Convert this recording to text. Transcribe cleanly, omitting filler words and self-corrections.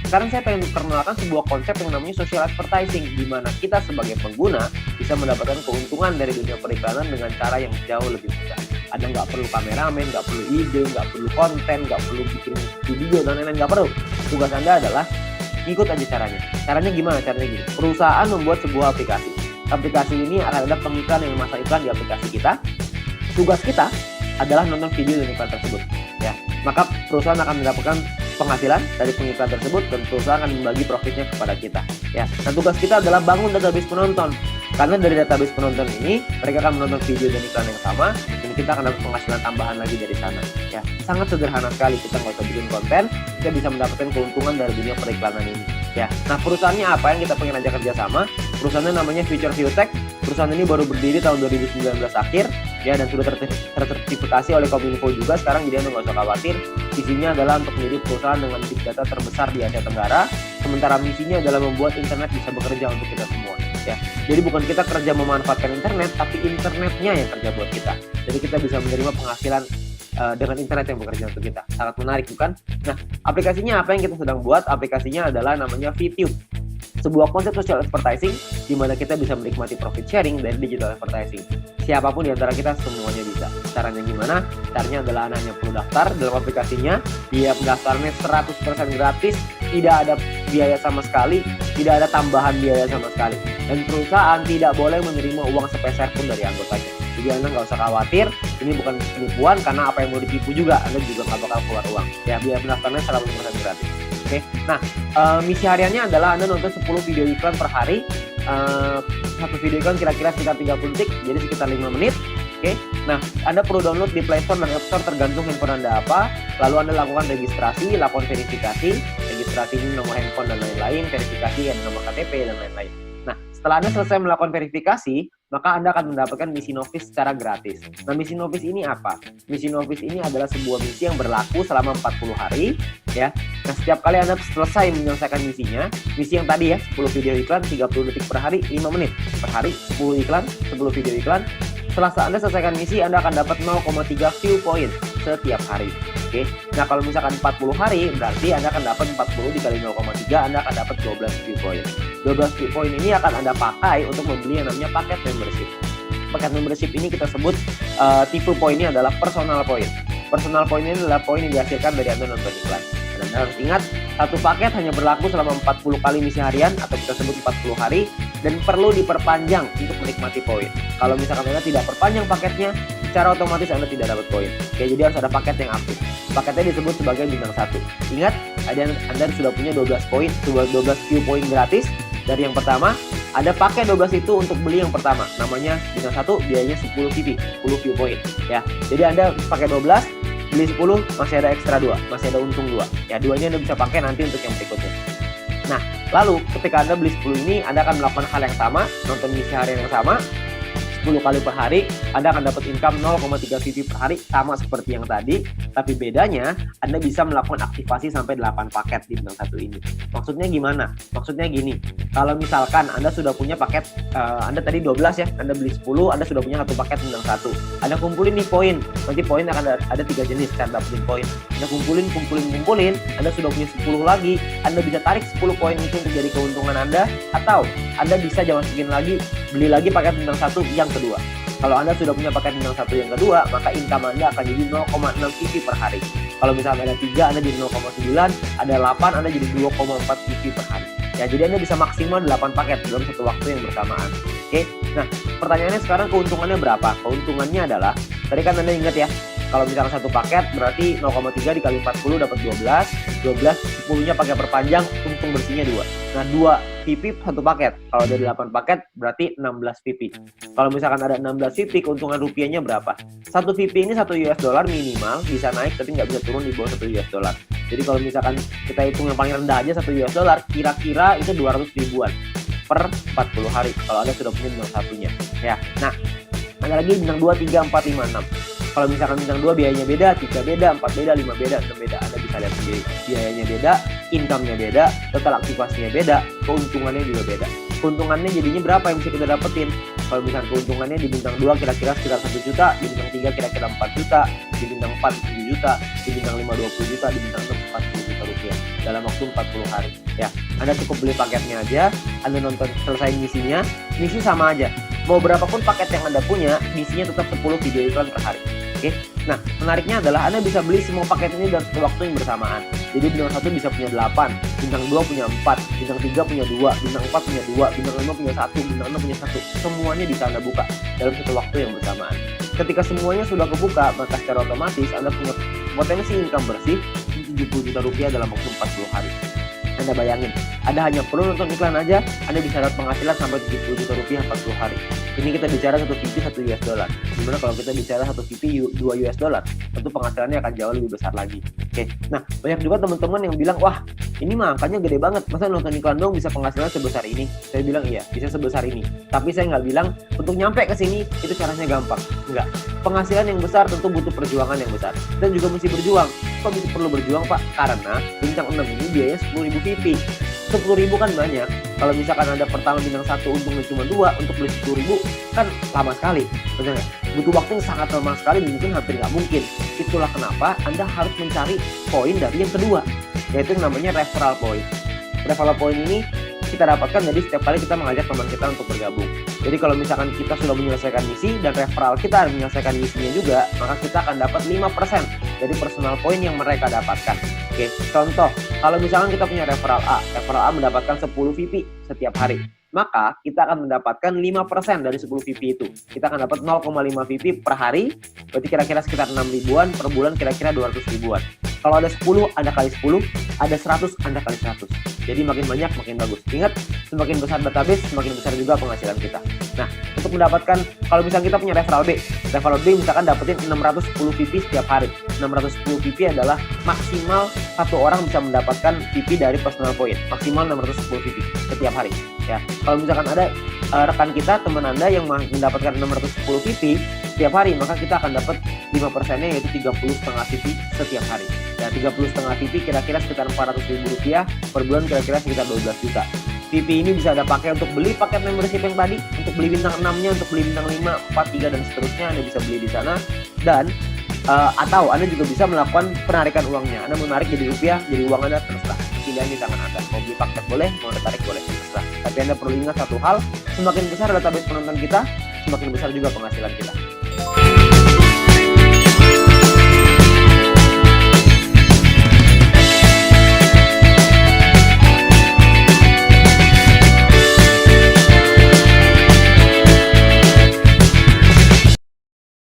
sekarang saya pengen perkenalkan sebuah konsep yang namanya social advertising, di mana kita sebagai pengguna bisa mendapatkan keuntungan dari dunia periklanan dengan cara yang jauh lebih mudah. Anda nggak perlu kameramen, nggak perlu ide, nggak perlu konten, nggak perlu bikin video dan lain-lain, nggak perlu. Tugas Anda adalah ikut aja caranya. Caranya gimana? Caranya gini. Perusahaan membuat sebuah aplikasi. Aplikasi ini akan ada pengiklan yang memasang iklan di aplikasi kita. Tugas kita adalah nonton video dan iklan tersebut. Ya, maka perusahaan akan mendapatkan penghasilan dari pengiklan tersebut dan perusahaan akan membagi profitnya kepada kita. Ya, dan tugas kita adalah bangun database penonton. Karena dari database penonton ini mereka akan menonton video dan iklan yang sama dan kita akan dapat penghasilan tambahan lagi dari sana. Ya, sangat sederhana sekali, kita nggak usah bikin konten, kita bisa mendapatkan keuntungan dari dunia periklanan ini. Ya, nah perusahaannya apa yang kita pengen ajak kerjasama? Perusahaannya namanya Future View Tech. Perusahaan ini baru berdiri tahun 2019 akhir, ya, dan sudah tersertifikasi oleh Kominfo juga sekarang, jadi Anda nggak usah khawatir. Visinya adalah untuk menjadi perusahaan dengan big data terbesar di Asia Tenggara, sementara misinya adalah membuat internet bisa bekerja untuk kita semua. Ya, jadi bukan kita kerja memanfaatkan internet, tapi internetnya yang kerja buat kita. Jadi kita bisa menerima penghasilan dengan internet yang bekerja untuk kita. Sangat menarik, bukan? Nah, aplikasinya apa yang kita sedang buat? Aplikasinya adalah namanya VTube. Sebuah konsep social advertising di mana kita bisa menikmati profit sharing dari digital advertising. Siapapun di antara kita semuanya bisa. Caranya gimana? Caranya adalah Anda hanya perlu daftar dalam aplikasinya. Biaya pendaftarannya 100% gratis, tidak ada biaya sama sekali, tidak ada tambahan biaya sama sekali. Dan perusahaan tidak boleh menerima uang sepeser pun dari anggotanya. Jadi Anda nggak usah khawatir, ini bukan penipuan karena apa yang mau ditipu juga, Anda juga nggak bakal keluar uang. Ya, biaya pendaftarannya 100% gratis. Oke, nah misi hariannya adalah Anda nonton 10 video iklan per hari. Satu video iklan kira-kira sekitar 30 detik, jadi sekitar 5 menit. Oke, nah Anda perlu download di Play Store dan App Store tergantung handphone Anda apa. Lalu Anda lakukan registrasi, lakukan verifikasi. Registrasi ini nomor handphone dan lain-lain, verifikasi dan nomor KTP dan lain-lain. Nah, setelah Anda selesai melakukan verifikasi, maka Anda akan mendapatkan misi novis secara gratis. Nah, misi novis ini apa? Misi novis ini adalah sebuah misi yang berlaku selama 40 hari, ya. Nah, setiap kali Anda selesai menyelesaikan misinya, misi yang tadi ya, 10 video iklan, 30 detik per hari, 5 menit per hari, 10 iklan, 10 video iklan. Setelah Anda selesaikan misi, Anda akan dapat 0,3 view point setiap hari. Oke. Nah, kalau misalkan 40 hari, berarti Anda akan dapat 40 dikali 0,3, Anda akan dapat 12 view point. 12 view point ini akan Anda pakai untuk membeli yang namanya paket membership. Paket membership ini kita sebut tipe poinnya adalah personal point. Personal point ini adalah poin yang dihasilkan dari Anda nonton iklan. Dan Anda harus ingat, satu paket hanya berlaku selama 40 kali misi harian atau kita sebut 40 hari dan perlu diperpanjang untuk menikmati poin. Kalau misalkan Anda tidak perpanjang paketnya, secara otomatis Anda tidak dapat poin. Oke, jadi harus ada paket yang aktif. Paketnya disebut sebagai bintang 1. Ingat, Anda sudah punya 12 poin, 12 view point gratis. Dari yang pertama, Anda pakai 12 itu untuk beli yang pertama. Namanya bintang 1, biayanya 10 VP, 10 view point. Ya, jadi Anda pakai 12, beli 10, masih ada ekstra 2, masih ada untung 2. Ya, 2-nya Anda bisa pakai nanti untuk yang berikutnya. Nah, lalu ketika Anda beli 10 ini, Anda akan melakukan hal yang sama, nonton misi harian yang sama, 10 kali per hari, Anda akan dapat income 0,3 VP per hari, sama seperti yang tadi, tapi bedanya Anda bisa melakukan aktivasi sampai 8 paket di bintang 1 ini. Maksudnya gimana? Maksudnya gini, kalau misalkan Anda sudah punya paket, Anda tadi 12 ya, Anda beli 10, Anda sudah punya satu paket bintang 1. Anda kumpulin nih poin, nanti poin akan ada 3 jenis cara dapetin poin. Anda kumpulin, Anda sudah punya 10 lagi, Anda bisa tarik 10 poin itu untuk jadi keuntungan Anda, atau Anda bisa jangan segini lagi, beli lagi paket bintang 1 yang kedua. Kalau Anda sudah punya paket bintang 1 yang kedua, maka income Anda akan jadi 0,6 VP per hari. Kalau misalnya ada 3, Anda jadi 0,9, ada 8, Anda jadi 2,4 VP per hari. Ya, jadi Anda bisa maksimal 8 paket dalam satu waktu yang bersamaan. Oke. Nah, pertanyaannya sekarang keuntungannya berapa? Keuntungannya adalah, tadi kan Anda ingat ya, kalau misalkan satu paket berarti 0,3 dikali 40 dapat 12, 10-nya pakai perpanjang, untung bersihnya 2. Nah, 2 VP satu paket. Kalau ada 8 paket berarti 16 VP. Kalau misalkan ada 16 VP, keuntungan rupiahnya berapa? Satu VP ini $1 minimal, bisa naik tapi nggak bisa turun di bawah $1. Jadi kalau misalkan kita hitung yang paling rendah aja $1, kira-kira itu 200 ribuan per 40 hari kalau Anda sudah punya bintang satunya. Ya. Nah, ada lagi bintang 2, 3, 4, 5, 6. Kalau misalkan bintang 2 biayanya beda, 3 beda, 4 beda, 5 beda, 6 beda. Anda bisa lihat sendiri. Biayanya beda, income-nya beda, total aktivasinya beda, keuntungannya juga beda. Keuntungannya jadinya berapa yang bisa kita dapetin? Kalau misalkan keuntungannya di bintang 2 kira-kira sekitar 1 juta, di bintang 3 kira-kira 4 juta, di bintang 4 7 juta, di bintang 5 20 juta, di bintang 6 40 juta rupiah. dalam waktu 40 hari. Ya, Anda cukup beli paketnya aja, Anda nonton selesai misinya, misi sama aja. Mau berapapun paket yang Anda punya, misinya tetap 10 video iklan per hari. Oke. Nah, menariknya adalah Anda bisa beli semua paket ini dalam satu waktu yang bersamaan. Jadi bintang 1 bisa punya 8, bintang 2 punya 4, bintang 3 punya 2, bintang 4 punya 2, bintang 5 punya 1, bintang 6 punya 1. Semuanya bisa Anda buka dalam satu waktu yang bersamaan. Ketika semuanya sudah kebuka, maka secara otomatis Anda punya potensi income bersih 70 juta rupiah dalam waktu 40 hari. Anda bayangin, Anda hanya perlu nonton iklan aja, Anda bisa dapat penghasilan sampai 70 juta rupiah 40 hari. Ini kita bicara 1 VP 1 US dollar. Dimana kalau kita bicara 1 VP 2 US dollar, tentu penghasilannya akan jauh lebih besar lagi. Oke. Nah, banyak juga teman-teman yang bilang, wah ini mah angkanya gede banget, masa nonton iklan dong bisa penghasilan sebesar ini? Saya bilang iya, bisa sebesar ini. Tapi saya nggak bilang untuk nyampe ke sini itu caranya gampang. Enggak. Penghasilan yang besar tentu butuh perjuangan yang besar. Dan juga mesti berjuang. Kok bisa perlu berjuang Pak? Karena bintang 6 ini biayanya 10.000 VP. 10.000 kan banyak. Kalau misalkan Anda pertama bintang 1 untungnya cuma 2, untuk beli 10.000 kan lama sekali. Betul nggak? Butuh waktu yang sangat lama sekali, mungkin hampir nggak mungkin. Itulah kenapa Anda harus mencari poin dari yang kedua, yaitu yang namanya referral point. Referral point ini kita dapatkan jadi setiap kali kita mengajak teman kita untuk bergabung. Jadi kalau misalkan kita sudah menyelesaikan misi dan referral kita menyelesaikan misinya juga, maka kita akan dapat 5% dari personal point yang mereka dapatkan. Oke, contoh, kalau misalkan kita punya referral A mendapatkan 10 VP setiap hari, maka kita akan mendapatkan 5% dari 10 VP itu. Kita akan dapat 0,5 VP per hari, berarti kira-kira sekitar 6 ribuan, per bulan kira-kira 200 ribuan. Kalau ada 10, Anda kali 10, ada 100, Anda kali 100. Jadi makin banyak, makin bagus. Ingat, semakin besar database, semakin besar juga penghasilan kita. Nah, untuk mendapatkan, kalau misalnya kita punya referral B misalkan dapetin 610 VP setiap hari. 610 VP adalah maksimal satu orang bisa mendapatkan VP dari personal point. Maksimal 610 VP setiap hari. Ya, kalau misalkan ada rekan kita, teman Anda yang mendapatkan 610 VP setiap hari, maka kita akan dapat 5%-nya yaitu 30,5 VP setiap hari. Ya, 30,5 VP kira-kira sekitar 400 ribu rupiah per bulan, kira-kira sekitar 12 juta. VP ini bisa Anda pakai untuk beli paket membership yang tadi, untuk beli bintang 6-nya, untuk beli bintang 5, 4, 3 dan seterusnya Anda bisa beli di sana. Dan atau Anda juga bisa melakukan penarikan uangnya. Anda menarik jadi rupiah, jadi uang Anda terserah. Pilihan di tangan Anda. Mau beli paket boleh, mau tarik boleh, terserah. Tapi Anda perlu ingat satu hal, semakin besar database penonton kita, semakin besar juga penghasilan kita.